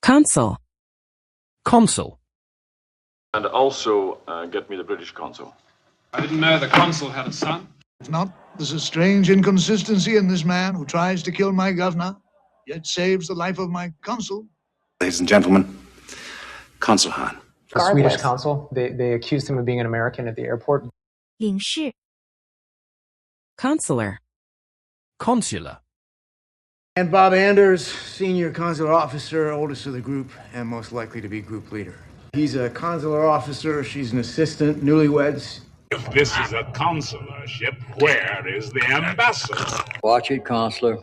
Consul. Consul. And also get me the British consul. I didn't know the consul had a son. If not, there's a strange inconsistency in this man who tries to kill my governor, yet saves the life of my consul. Ladies and gentlemen, Consul Han. The Swedish consul, they accused him of being an American at the airport. 领事 Consular. Consular. And Bob Anders, senior consular officer, oldest of the group, and most likely to be group leader. He's a consular officer, she's an assistant, newlyweds. If this is a consular ship, where is the ambassador? Watch it, Consular.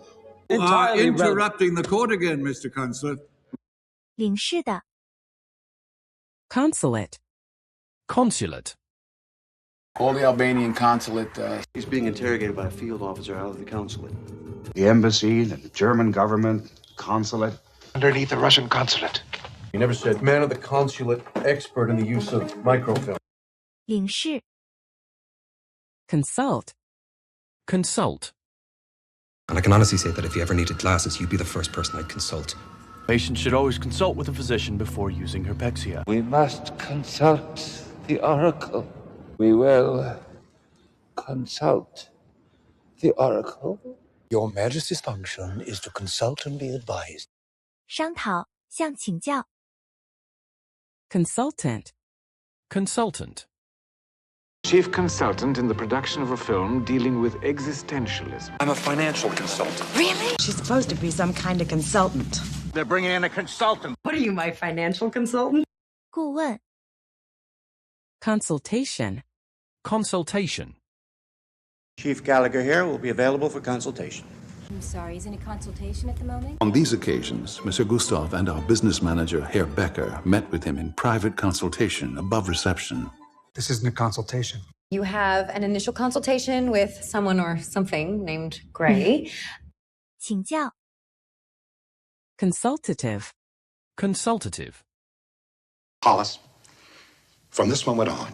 Interrupting the court again, Mr. Consular. 领事的 Consulate. Consulate. All the Albanian consulate. He's being interrogated by a field officer out of the consulate. The embassy, the German government, consulate. Underneath the Russian consulate. You never said man of the consulate, expert in the use of microfilm. 领事 Consult. Consult. And I can honestly say that if you ever needed glasses, you'd be the first person I'd consult. Patients should always consult with a physician before using Herpexia. We must consult the oracle. We will consult the oracle. Your Majesty's function is to consult and be advised. 商讨向请教 Consultant. Consultant. Chief consultant in the production of a film dealing with existentialism. I'm a financial consultant. Really? She's supposed to be some kind of consultant. They're bringing in a consultant. What are you, my financial consultant? 顾问 Consultation. Consultation. Chief Gallagher here will be available for consultation. I'm sorry, isn't a consultation at the moment? On these occasions, Mr. Gustav and our business manager, Herr Becker, met with him in private consultation above reception. This isn't a consultation. You have an initial consultation with someone or something named Gray. 请教 Consultative. Consultative. Hollis, from this moment on,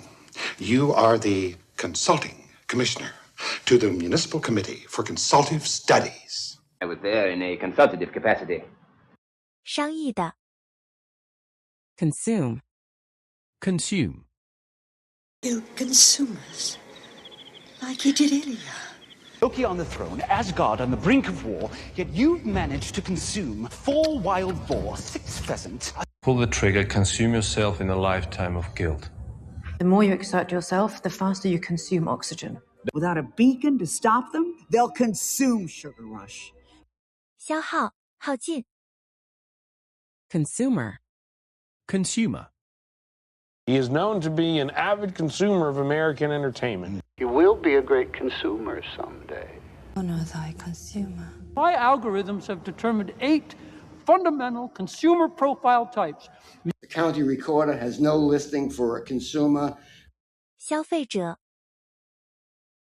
you are the consulting commissioner to the Municipal Committee for Consultative Studies. I was there in a consultative capacity. 商议的 Consume. Consume. You consumers, like you did Ilya. Loki on the throne, Asgard on the brink of war, yet you've managed to consume 4 wild boar, 6 pheasants. Pull the trigger, consume yourself in a lifetime of guilt. The more you exert yourself, the faster you consume oxygen. Without a beacon to stop them, they'll consume Sugar Rush. 消耗耗尽 Consumer. Consumer. He is known to be an avid consumer of American entertainment. You will be a great consumer someday. Honor thy consumer. My algorithms have determined 8 fundamental consumer profile types. The county recorder has no listing for a consumer. 消费者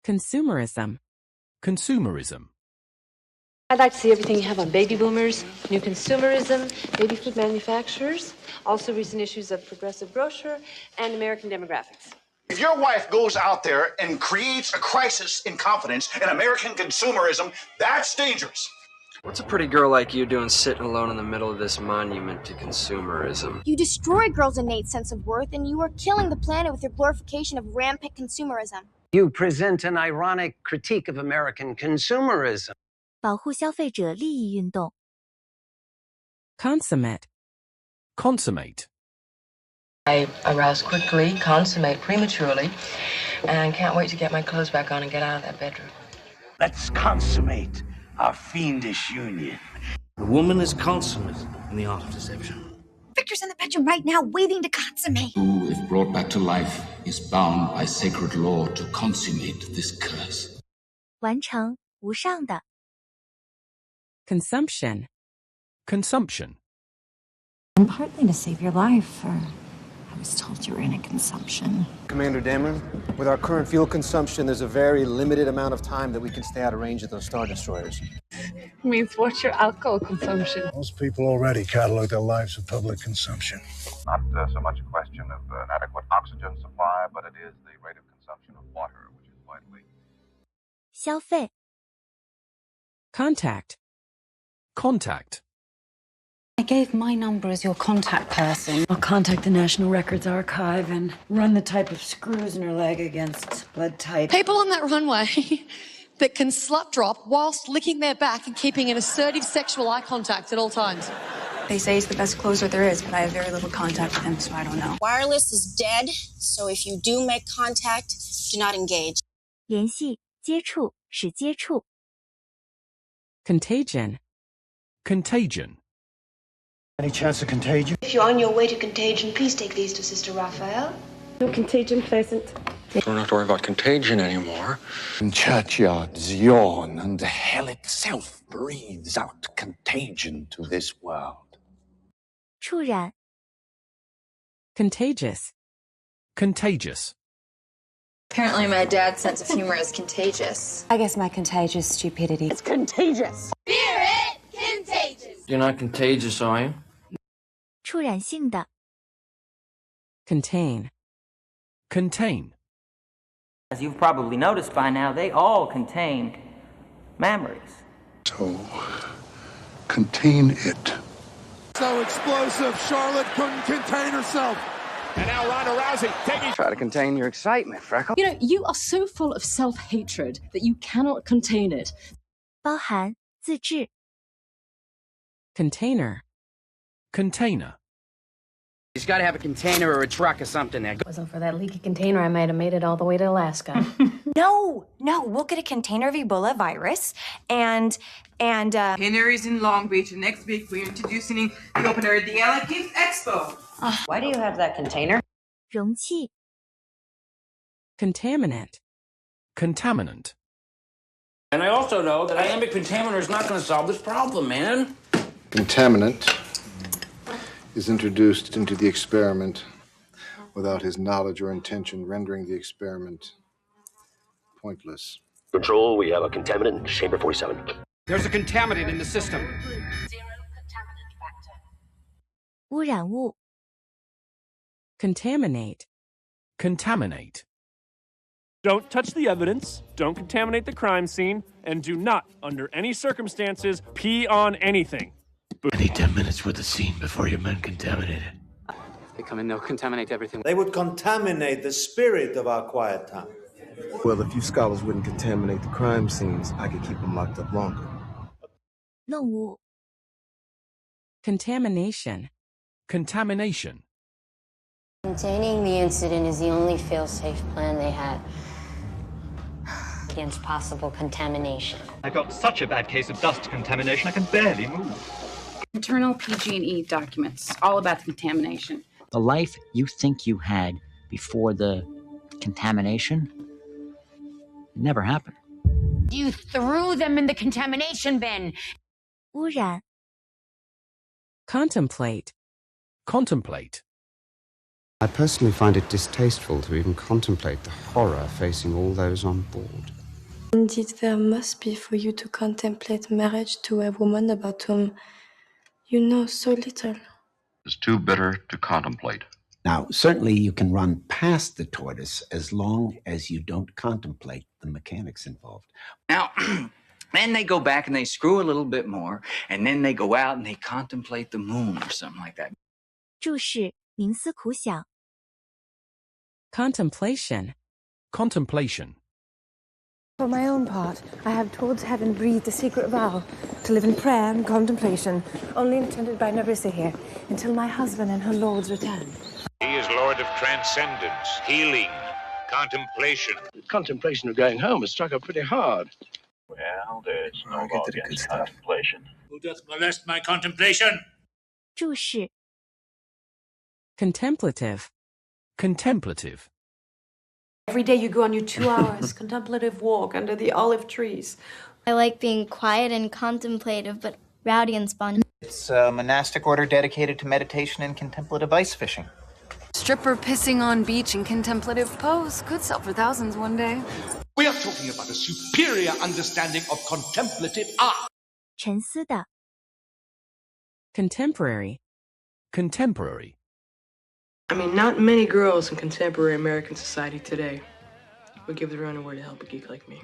Consumerism. Consumerism. I'd like to see everything you have on baby boomers, new consumerism, baby food manufacturers, also recent issues of Progressive Brochure, and American demographics. If your wife goes out there and creates a crisis in confidence in American consumerism, that's dangerous. What's a pretty girl like you doing sitting alone in the middle of this monument to consumerism? You destroy girls' innate sense of worth, and you are killing the planet with your glorification of rampant consumerism. You present an ironic critique of American consumerism. 保护消费者利益运动 Consummate. Consummate. I arouse quickly, consummate prematurely, and can't wait to get my clothes back on and get out of that bedroom. Let's consummate our fiendish union. The woman is consummate in the art of deception. Victor's in the bedroom right now, waiting to consummate. Who, if brought back to life, is bound by sacred law to consummate this curse. 完成无上的 Consumption. Consumption. And partly to save your life, or I was told you were in a consumption. Commander Damon, with our current fuel consumption, there's a very limited amount of time that we can stay out of range of those Star Destroyers. Means what's your alcohol consumption? Most people already catalog their lives of public consumption. Not so much a question of an adequate oxygen supply, but it is the rate of consumption of water, which is widely. 消费 Contact. Contact. I gave my number as your contact person. I'll contact the National Records Archive and run the type of screws in her leg against blood type. People on that runway that can slut drop whilst licking their back and keeping an assertive sexual eye contact at all times. They say he's the best closer there is, but I have very little contact with him, so I don't know. Wireless is dead, so if you do make contact, do not engage. 联系、接触、使接触。Contagion. Contagion. Any chance of contagion? If you're on your way to contagion, please take these to Sister Raphael. No contagion present. We don't have to worry about contagion anymore. In churchyards yawn, and hell itself breathes out contagion to this world. 触染。Contagious. Contagious. Apparently my dad's sense of humor is contagious. I guess my contagious stupidity. It's contagious. Spirit contagious. You're not contagious, are you? 触染性的。Contain. Contain. As you've probably noticed by now, they all contain memories. So, contain it. So explosive, Charlotte couldn't contain herself. And now Ronda Rousey taking... Try to contain your excitement, Freckle. You know, you are so full of self-hatred that you cannot contain it. 包含、自制。Container. Container. He's got to have a container or a truck or something there. If it wasn't for that leaky container, I might have made it all the way to Alaska. No, we'll get a container of Ebola virus and Container is in Long Beach, and next week we're introducing the opener at the LA Gift Expo. Why do you have that container? 容器。Contaminant. Contaminant. And I also know that iambic pentameter is not going to solve this problem, man. Contaminant is introduced into the experiment without his knowledge or intention, rendering the experiment pointless. Control, we have a contaminant in chamber 47. There's a contaminant in the system. 污染物。Contaminate. Contaminate. Don't touch the evidence, don't contaminate the crime scene, and do not, under any circumstances, pee on anything. I need 10 minutes with the scene before your men contaminate it. They come in, they'll contaminate everything. They would contaminate the spirit of our quiet time. Well, if you scholars wouldn't contaminate the crime scenes, I could keep them locked up longer. 弄污。Contamination. Contamination. Containing the incident is the only fail-safe plan they had against possible contamination. I got such a bad case of dust contamination I can barely move. Internal PG&E documents, all about the contamination. The life you think you had before the contamination never happened. You threw them in the contamination bin. 污染。Contemplate. Contemplate. I personally find it distasteful to even contemplate the horror facing all those on board. Indeed, there must be for you to contemplate marriage to a woman about whom you know so little. It's too bitter to contemplate. Now, certainly you can run past the tortoise as long as you don't contemplate the mechanics involved. Now, then they go back and they screw a little bit more, and then they go out and they contemplate the moon or something like that. 注释：冥思苦想。Contemplation. Contemplation. For my own part, I have towards heaven breathed a secret vow to live in prayer and contemplation, only intended by Narissa here, until my husband and her lord's return. He is Lord of transcendence, healing, contemplation. The contemplation of going home has struck her pretty hard. Well, there's no law against contemplation. Who doth molest my contemplation? 注释： Contemplative. Contemplative. Every day you go on your 2 hours contemplative walk under the olive trees. I like being quiet and contemplative, but rowdy and spontaneous. It's a monastic order dedicated to meditation and contemplative ice fishing. Stripper pissing on beach in contemplative pose could sell for thousands one day. We are talking about a superior understanding of contemplative art. 沉思的。 Contemporary. Contemporary. I mean, not many girls in contemporary American society today would give their underwear to help a geek like me.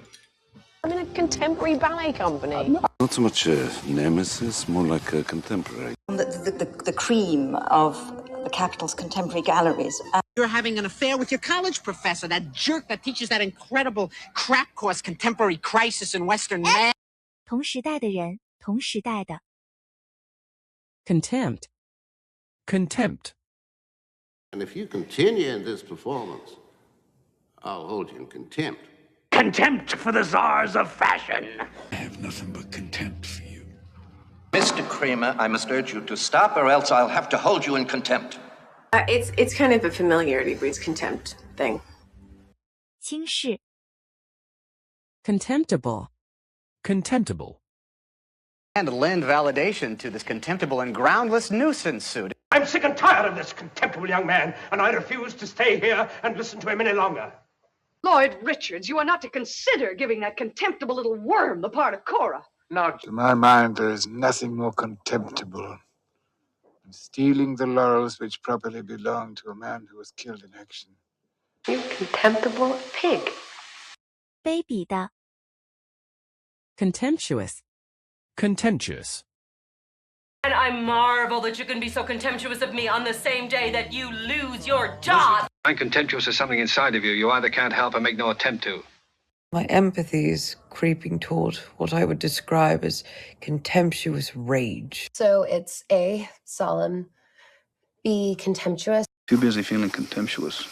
I'm in a contemporary ballet company. Not so much a nemesis, more like a contemporary. The cream of the capital's contemporary galleries. You're having an affair with your college professor, that jerk that teaches that incredible crap course, Contemporary Crisis in Western Man. 同时代的人，同时代的。Contempt. Contempt. And if you continue in this performance, I'll hold you in contempt. Contempt for the czars of fashion. I have nothing but contempt for you. Mr. Kramer, I must urge you to stop, or else I'll have to hold you in contempt. It's kind of a familiarity breeds contempt thing. 轻视。Contemptible. Contemptible. And lend validation to this contemptible and groundless nuisance suit. I'm sick and tired of this contemptible young man, and I refuse to stay here and listen to him any longer. Lloyd Richards, you are not to consider giving that contemptible little worm the part of Cora. Now, to my mind, there is nothing more contemptible than stealing the laurels which properly belong to a man who was killed in action. You contemptible pig. 卑鄙的。Contemptuous. Contemptuous. And I marvel that you can be so contemptuous of me on the same day that you lose your job. I'm contemptuous of something inside of you. You either can't help or make no attempt to. My empathy is creeping toward what I would describe as contemptuous rage. So it's A, solemn, B, contemptuous. Too busy feeling contemptuous.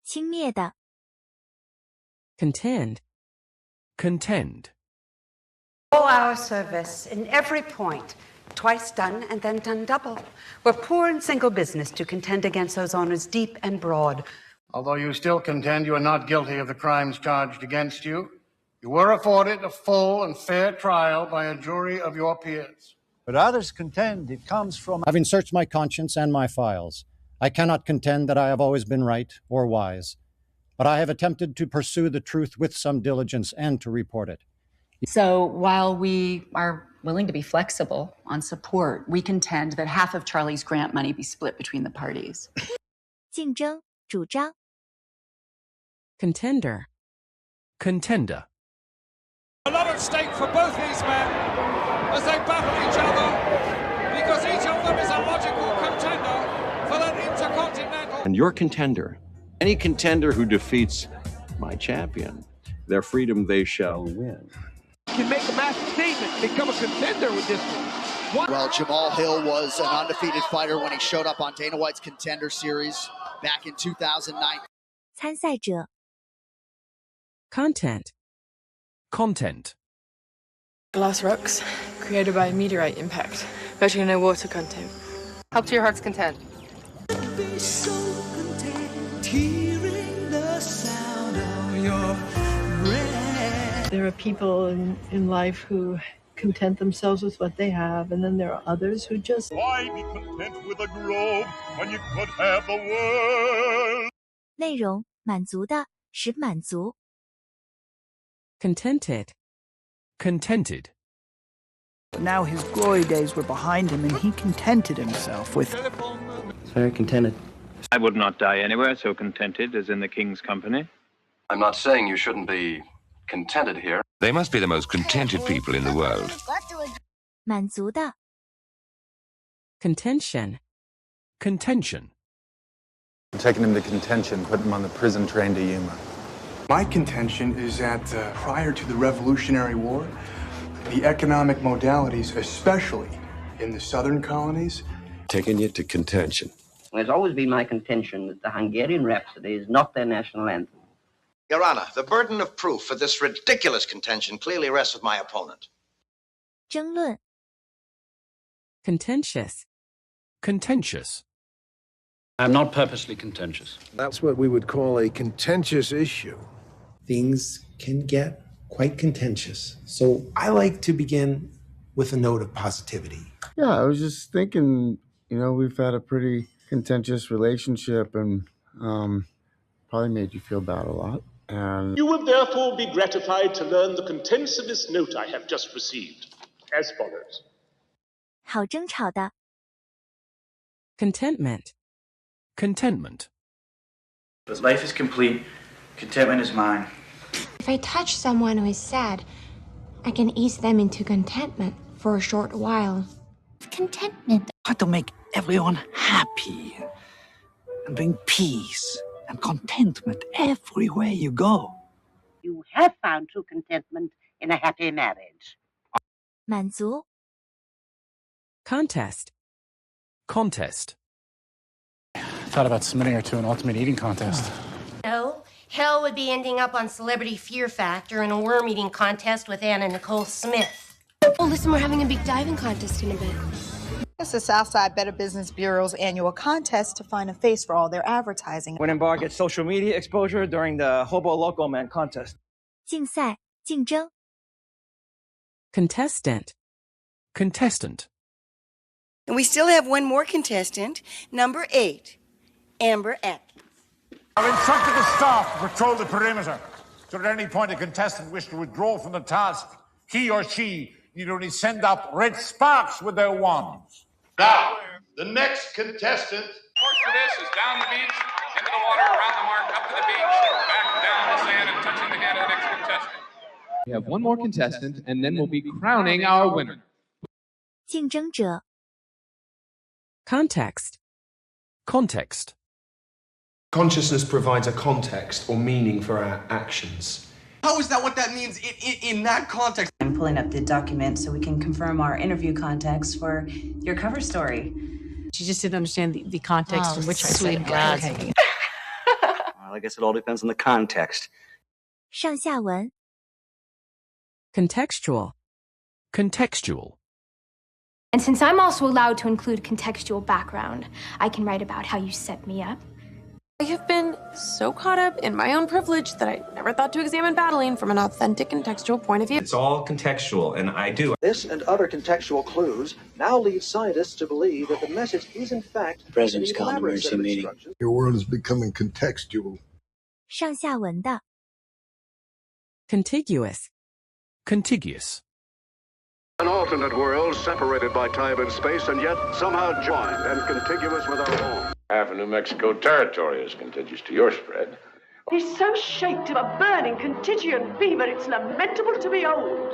轻蔑的。Contend. Contend. All our service in every point, twice done and then done double. We're poor and single business to contend against those honors deep and broad. Although you still contend you are not guilty of the crimes charged against you, you were afforded a full and fair trial by a jury of your peers. But others contend it comes from having searched my conscience and my files. I cannot contend that I have always been right or wise, but I have attempted to pursue the truth with some diligence and to report it. So while we are willing to be flexible on support, we contend that half of Charlie's grant money be split between the parties. 竞争，主张。Contender. Contender. A lot at stake for both these men as they battle each other, because each of them is a logical contender for that intercontinental. And your contender, any contender who defeats my champion, their freedom they shall win. Can make a massive statement, become a contender with this one. Well, Jamal Hill was an undefeated fighter when he showed up on Dana White's Contender Series back in 2009. 参赛者。Content. Content. Glass rocks created by meteorite impact. Virtually no water content. Help to your heart's content. Be so content hearing the sound of your breath. There are people in life who content themselves with what they have, and then there are others who just... Why be content with a globe when you could have the world? 内容，满足的，使满足。Contented. Contented. Now his glory days were behind him, and he contented himself with... Very contented. I would not die anywhere so contented as in the king's company. I'm not saying you shouldn't be contented here. They must be the most contented people in the world. 满足的。Contention. Contention. Taking him to contention, putting him on the prison train to Yuma. My contention is that prior to the Revolutionary War, the economic modalities, especially in the southern colonies, taking you to contention. It has always been my contention that the Hungarian Rhapsody is not their national anthem. Your Honor, the burden of proof for this ridiculous contention clearly rests with my opponent. 争论。Contentious. Contentious. I'm not purposely contentious. That's what we would call a contentious issue. Things can get quite contentious. So I like to begin with a note of positivity. Yeah, I was just thinking, we've had a pretty contentious relationship and probably made you feel bad a lot. And You will therefore be gratified to learn the contents of this note I have just received, as follows. 好争吵的。Contentment. Contentment. As life is complete, contentment is mine. If I touch someone who is sad, I can ease them into contentment for a short while. Contentment. Try to make everyone happy and bring peace and contentment everywhere you go. You have found true contentment in a happy marriage. 满足 Contest. Contest. Thought about submitting her to an ultimate eating contest. No, Hell would be ending up on Celebrity Fear Factor in a worm-eating contest with Anna Nicole Smith. Oh, listen, we're having a big diving contest in a bit. It's the Southside Better Business Bureau's annual contest to find a face for all their advertising. Winning bar gets social media exposure during the Hobo Loco Man contest. 竞赛竞争 Contestant. Contestant. And we still have one more contestant, number 8, Amber Atkins. I've instructed the staff to patrol the perimeter. Should at any point a contestant wish to withdraw from the task, he or she need only send up red sparks with their wands. Now, the next contestant. Course for this is down the beach, into the water, around the mark, up to the beach, back down the sand, and touching the hand of the next contestant. We have one more contestant, and then we'll be crowning our winner. 竞争者 Context. Context. Consciousness provides a context or meaning for our actions. How is that what that means in that context? I'm pulling up the document so we can confirm our interview context for your cover story. She just didn't understand the context in which I said it. Okay. Well, I guess it all depends on the context. 上下文 Contextual. Contextual. And since I'm also allowed to include contextual background, I can write about how you set me up. I have been so caught up in my own privilege that I never thought to examine battling from an authentic contextual point of view. It's all contextual, and I do. This and other contextual clues now lead scientists to believe that the message is in fact the President's called an emergency meeting. Your world is becoming contextual. 上下文的 Contiguous. Contiguous. An alternate world separated by time and space and yet somehow joined and contiguous with our own. Half of New Mexico territory is contiguous to your spread. He's so shaped of a burning contagion fever, it's lamentable to behold.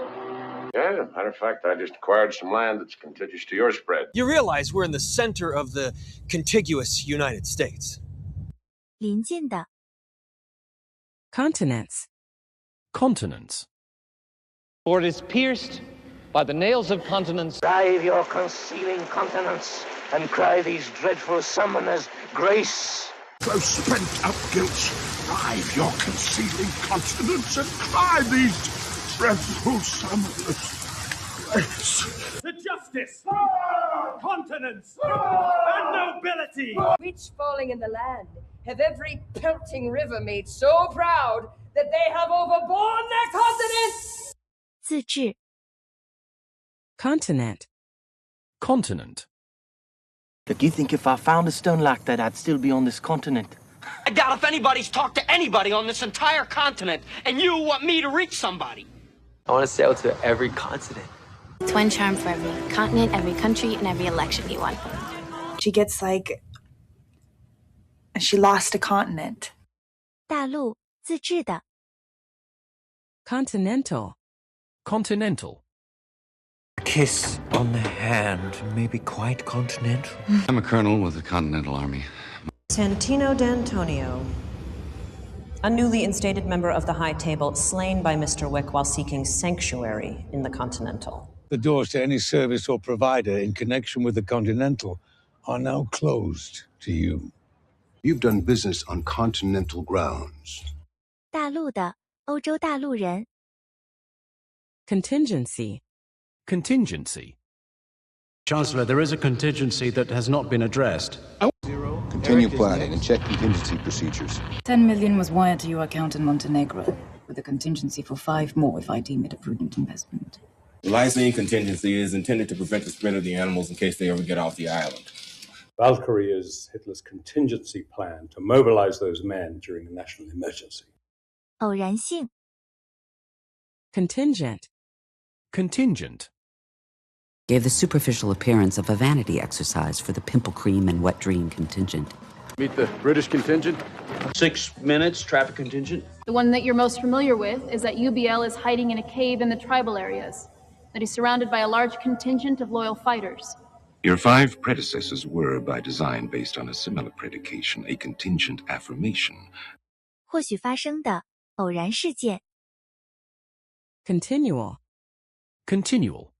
Yeah, matter of fact, I just acquired some land that's contiguous to your spread. You realize we're in the center of the contiguous United States. 邻近的 Continents. Continents. For it is pierced by the nails of continents. Drive your concealing continents and cry these dreadful summoners grace. So spent up guilt, drive your concealing continents and cry these dreadful summoners grace. To justice, continence, and nobility. Which falling in the land have every pelting river made so proud that they have overborne their continents. 自治 Continent. Continent. Do you think if I found a stone like that, I'd still be on this continent? I doubt if anybody's talked to anybody on this entire continent, and you want me to reach somebody. I want to sail to every continent. It's one charm for every continent, every country, and every election you won. She gets like she lost a continent. 大陆自治的 Continental. Continental. A kiss on the hand may be quite continental. I'm a colonel with the Continental Army. Santino D'Antonio, a newly instated member of the High Table, slain by Mr. Wick while seeking sanctuary in the Continental. The doors to any service or provider in connection with the Continental are now closed to you. You've done business on continental grounds. 大陆的欧洲大陆人 Contingency. Contingency. Chancellor, there is a contingency that has not been addressed. Continue planning and check contingency procedures. 10 million was wired to your account in Montenegro, with a contingency for 5 more if I deem it a prudent investment. The licensing contingency is intended to prevent the spread of the animals in case they ever get off the island. Valkyrie is Hitler's contingency plan to mobilize those men during a national emergency. 偶然性 Contingent. Contingent. Gave the superficial appearance of a vanity exercise for the pimple cream and wet dream contingent. Meet the British contingent. 6 minutes, traffic contingent. The one that you're most familiar with is that UBL is hiding in a cave in the tribal areas, that he's surrounded by a large contingent of loyal fighters. Your 5 predecessors were, by design, based on a similar predication, a contingent affirmation. 或许发生的偶然事件。Continual. Continual.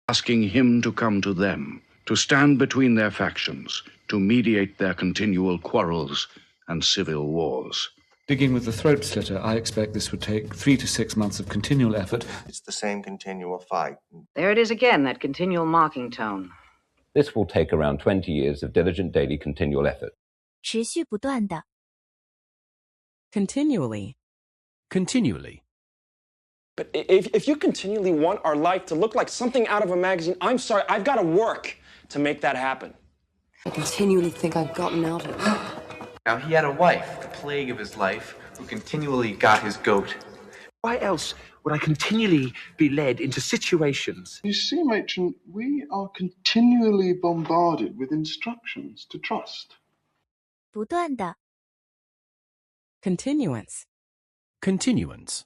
Asking him to come to them, to stand between their factions, to mediate their continual quarrels and civil wars. Digging with the throat slitter, I expect this would take 3 to 6 months of continual effort. It's the same continual fight. There it is again, that continual mocking tone. This will take around 20 years of diligent daily continual effort. 持续不断的。Continually. Continually. But if you continually want our life to look like something out of a magazine, I'm sorry, I've got to work to make that happen. I continually think I've gotten out of it. Now, he had a wife, the plague of his life, who continually got his goat. Why else would I continually be led into situations? You see, Matron, we are continually bombarded with instructions to trust. 不断的。Continuance. Continuance.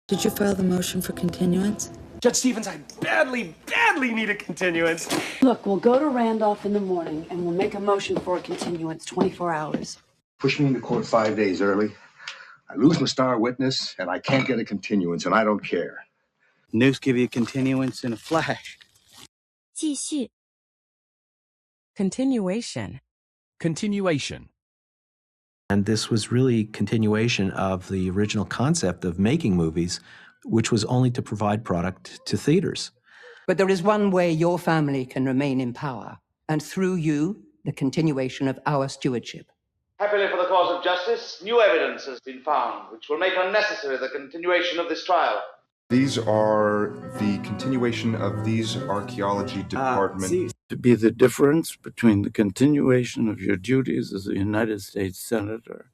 Did you file the motion for continuance? Judge Stevens, I badly need a continuance. Look, we'll go to Randolph in the morning and we'll make a motion for a continuance 24 hours. Push me into court 5 days early. I lose my star witness, and I can't get a continuance, and I don't care. News give you continuance in a flash. 继续。Continuation. Continuation. And this was really continuation of the original concept of making movies, which was only to provide product to theaters. But there is one way your family can remain in power, and through you, the continuation of our stewardship. Happily for the cause of justice, new evidence has been found, which will make unnecessary the continuation of this trial. These are the continuation of these archaeology department. To be the difference between the continuation of your duties as a United States Senator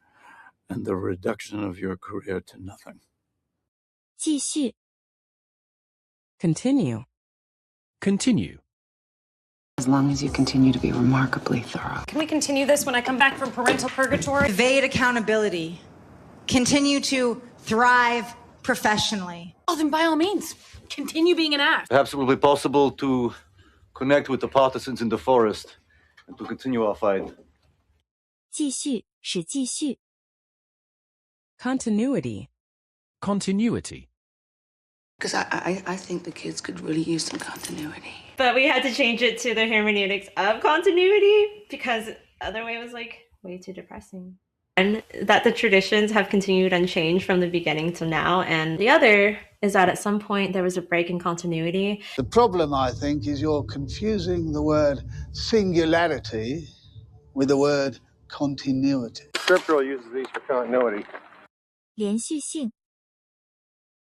and the reduction of your career to nothing. 继续。Continue. Continue. As long as you continue to be remarkably thorough. Can we continue this when I come back from parental purgatory? Evade accountability. Continue to thrive professionally. Oh, then by all means, continue being an ass. Perhaps it will be possible to connect with the partisans in the forest and to continue our fight. 继续，使继续。Continuity. Continuity. Because I think the kids could really use some continuity. But we had to change it to the hermeneutics of continuity because other way was like way too depressing. And that the traditions have continued unchanged from the beginning to now. And the other is that at some point there was a break in continuity. The problem, I think, is you're confusing the word singularity with the word continuity. Scriptural uses these for continuity. 连续性。